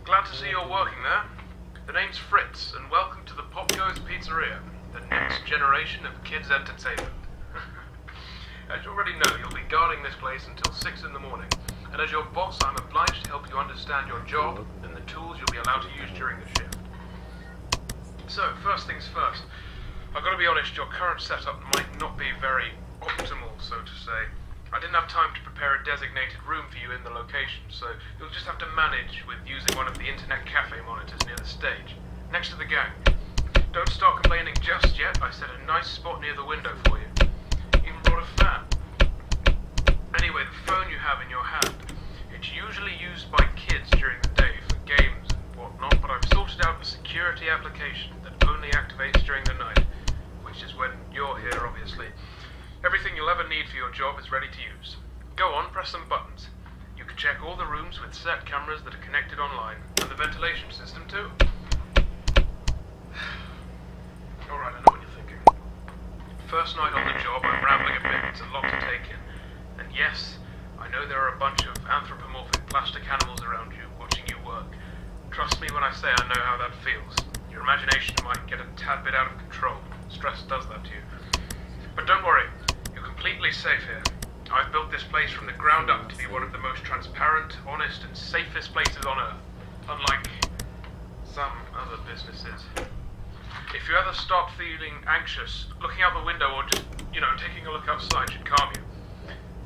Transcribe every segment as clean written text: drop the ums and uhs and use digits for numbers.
Glad to see you're working there. The name's Fritz, and welcome to the POPGOES Pizzeria, the next generation of kids' entertainment. As you already know, you'll be guarding this place until 6 in the morning, and as your boss, I'm obliged to help you understand your job and the tools you'll be allowed to use during the shift. So, first things first, I've got to be honest, your current setup might not be very optimal, so to say. I didn't have time to prepare a designated room for you in the location, so you'll just have to manage with using one of the internet cafe monitors near the stage, next to the gang. Don't start complaining just yet, I set a nice spot near the window for you. Even brought a fan. Anyway, the phone you have in your hand, it's usually used by kids during the day for games and whatnot, but I've sorted out a security application that only activates during the night, which is when you're here, obviously. Everything you'll ever need for your job is ready to use. Go on, press some buttons. You can check all the rooms with set cameras that are connected online, and the ventilation system too. Alright, I know what you're thinking. First night on the job, I'm rambling a bit, it's a lot to take in. And yes, I know there are a bunch of anthropomorphic plastic animals around you, watching you work. Trust me when I say I know how that feels. Your imagination might get a tad bit out of control. Stress does that to you. But don't worry. Completely safe here. I've built this place from the ground up to be one of the most transparent, honest, and safest places on Earth, unlike some other businesses. If you ever start feeling anxious, looking out the window or just, taking a look outside should calm you.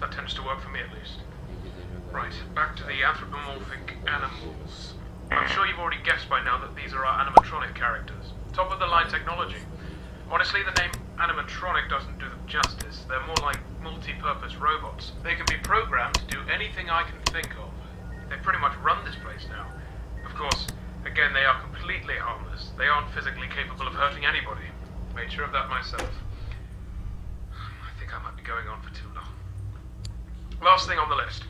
That tends to work for me at least. Right, back to the anthropomorphic animals. I'm sure you've already guessed by now that these are our animatronic characters. Top of the line technology. Honestly, the name animatronic doesn't do them justice. They're more like multi-purpose robots. They can be programmed to do anything I can think of. They pretty much run this place now. Of course, again, they are completely harmless. They aren't physically capable of hurting anybody. Made sure of that myself. I think I might be going on for too long. Last thing on the list.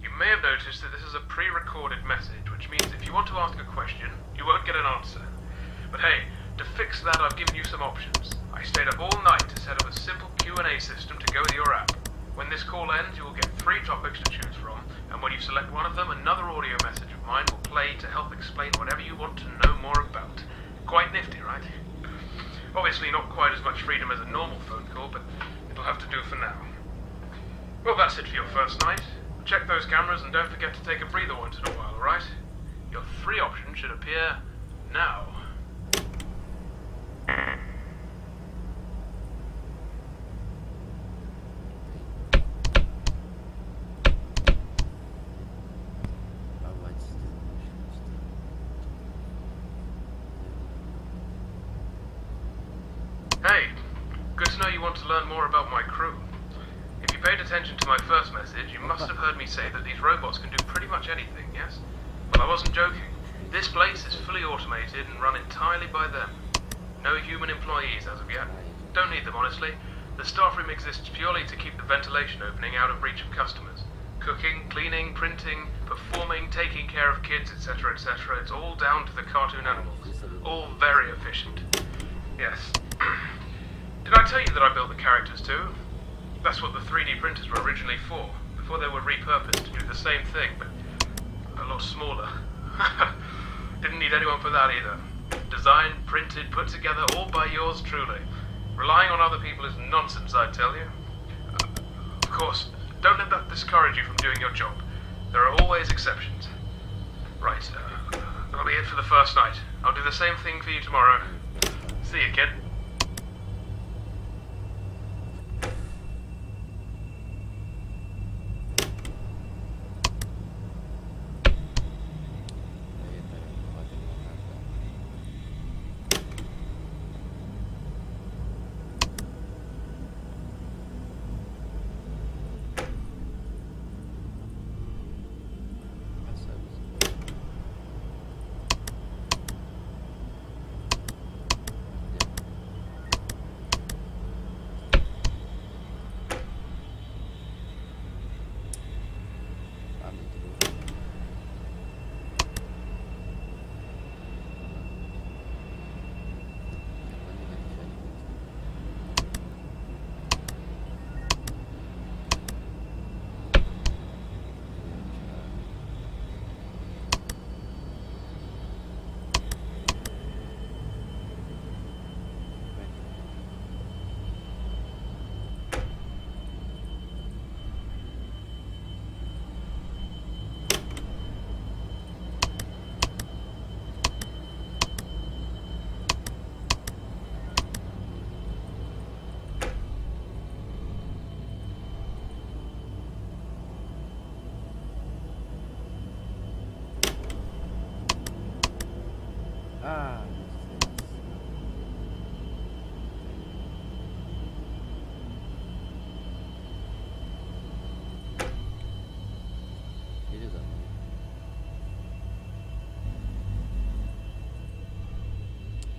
You may have noticed that this is a pre-recorded message, which means if you want to ask a question, you won't get an answer. But hey, to fix that, I've given you some options. I stayed up all night to set up a simple Q&A system to go with your app. When this call ends, you will get 3 topics to choose from, and when you select one of them, another audio message of mine will play to help explain whatever you want to know more about. Quite nifty, right? Obviously not quite as much freedom as a normal phone call, but it'll have to do for now. Well, that's it for your first night. Check those cameras and don't forget to take a breather once in a while, alright? Your 3 options should appear now. Hey, good to know you want to learn more about my crew. If you paid attention to my first message, you must have heard me say that these robots can do pretty much anything, yes? Well, I wasn't joking. This place is fully automated and run entirely by them. No human employees as of yet. Don't need them, honestly. The staff room exists purely to keep the ventilation opening out of reach of customers. Cooking, cleaning, printing, performing, taking care of kids, etc., etc. It's all down to the cartoon animals. All very efficient. Yes. Did I tell you that I built the characters too? That's what the 3D printers were originally for, before they were repurposed to do the same thing, but a lot smaller. Didn't need anyone for that either. Designed, printed, put together, all by yours truly. Relying on other people is nonsense, I tell you. Of course, don't let that discourage you from doing your job. There are always exceptions. Right, that'll be it for the first night. I'll do the same thing for you tomorrow. See you, kid. Ah, filho da mãe.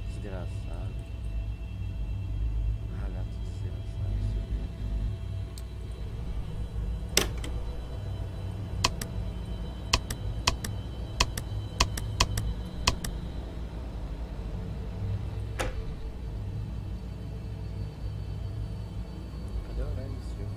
Desgraçado. Ah, gato desgraçado. Cadê o horário desse jogo?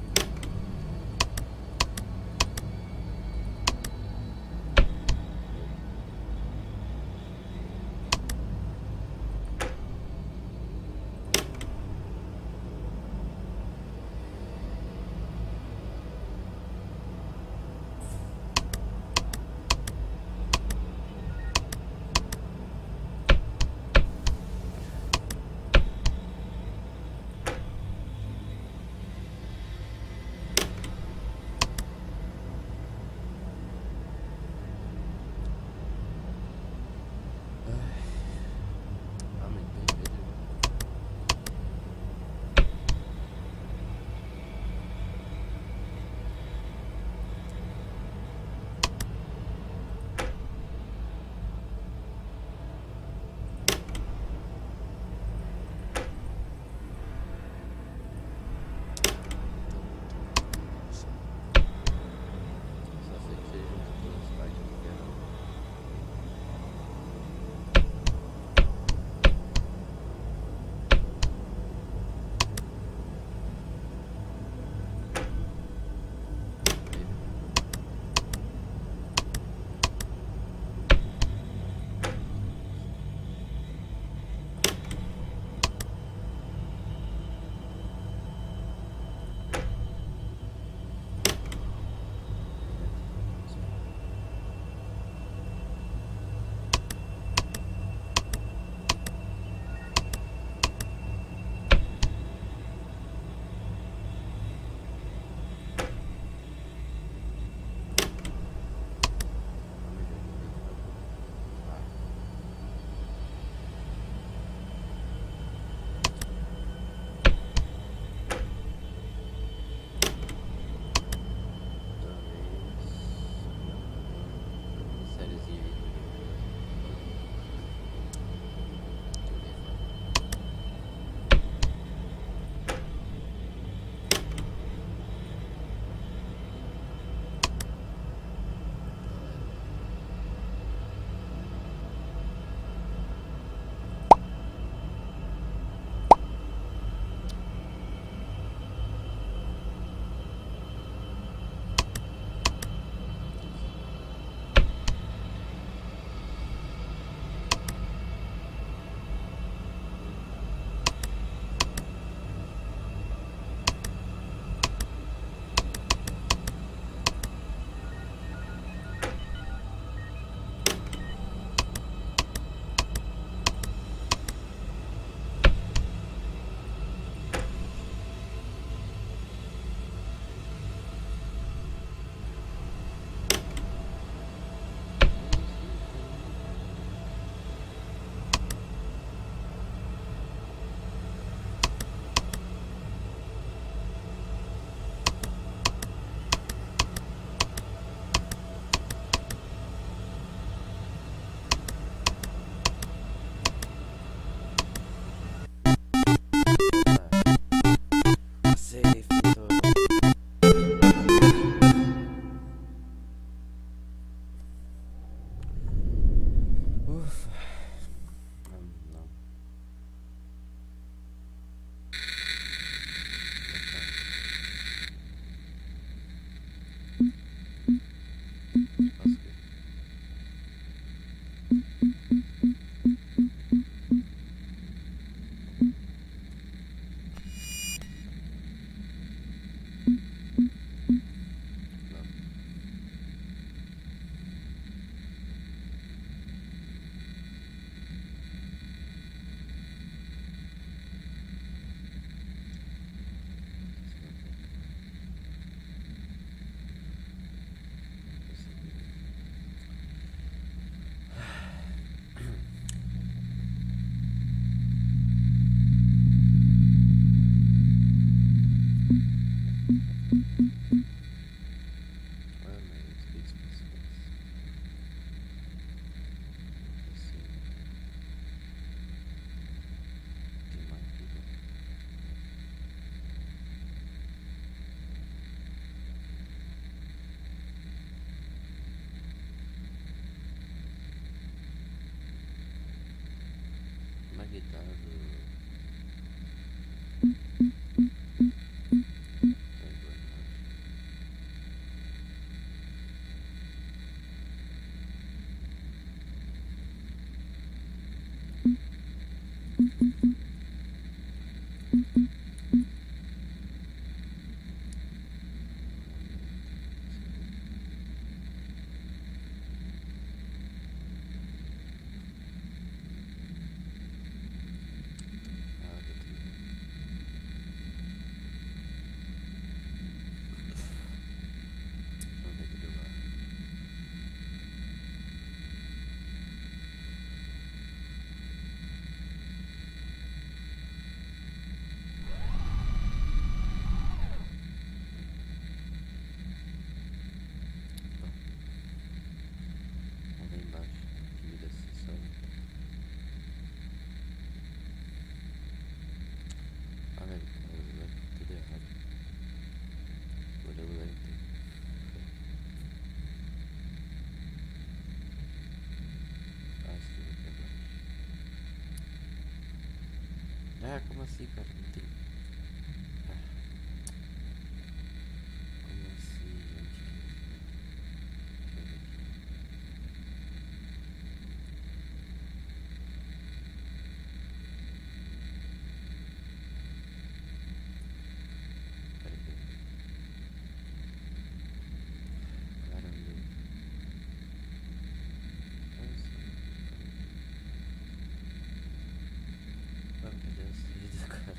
guitarra do... Ah, como assim, cara? Não tem... Ah. Como assim, gente? Deixa eu ver aqui. Peraí, peraí. Caramba. Nossa. Ah, meu Deus, vídeo, cara.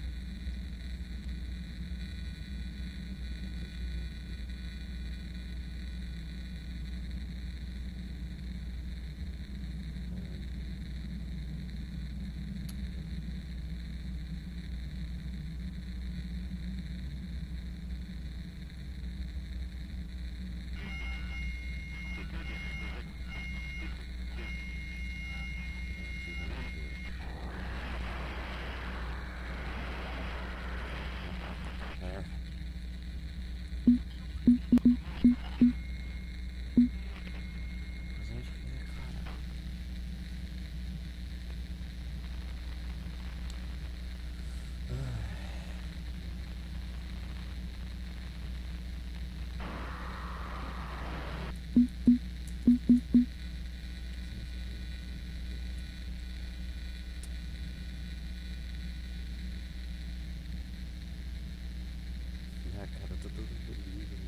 Ah, mas onde que é, cara? Ah, cara, eu tô todo feliz, mano.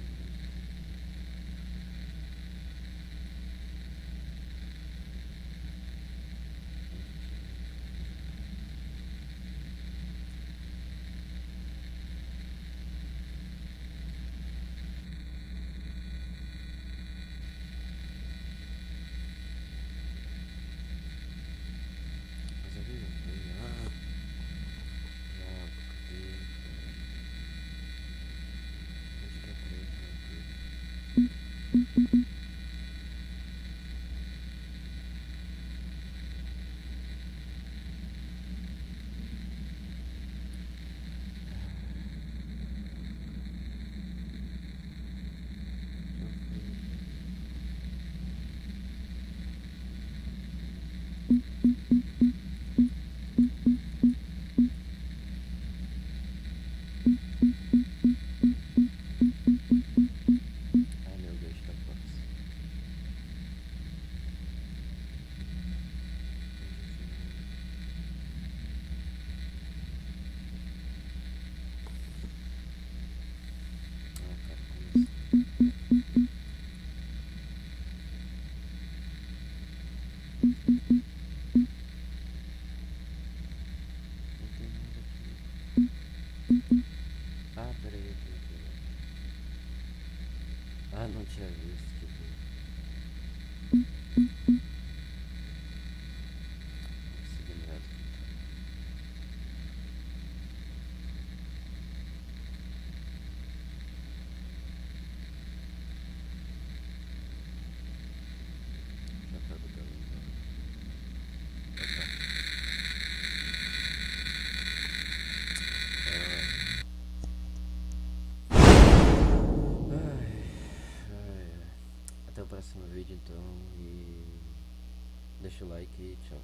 Mas eu vi, ah, cadê? Onde que é preto, meu Deus? Ai, meu Deus, tá fácil. Ah, cara, como assim? Não tem nada aqui. Ah, peraí, aqui, aqui. Ah, não tinha visto, que burro. Consegui lembrar do que tá. Já tá do caminho. Opa. Ai. Até o próximo vídeo então e deixa o like e tchau.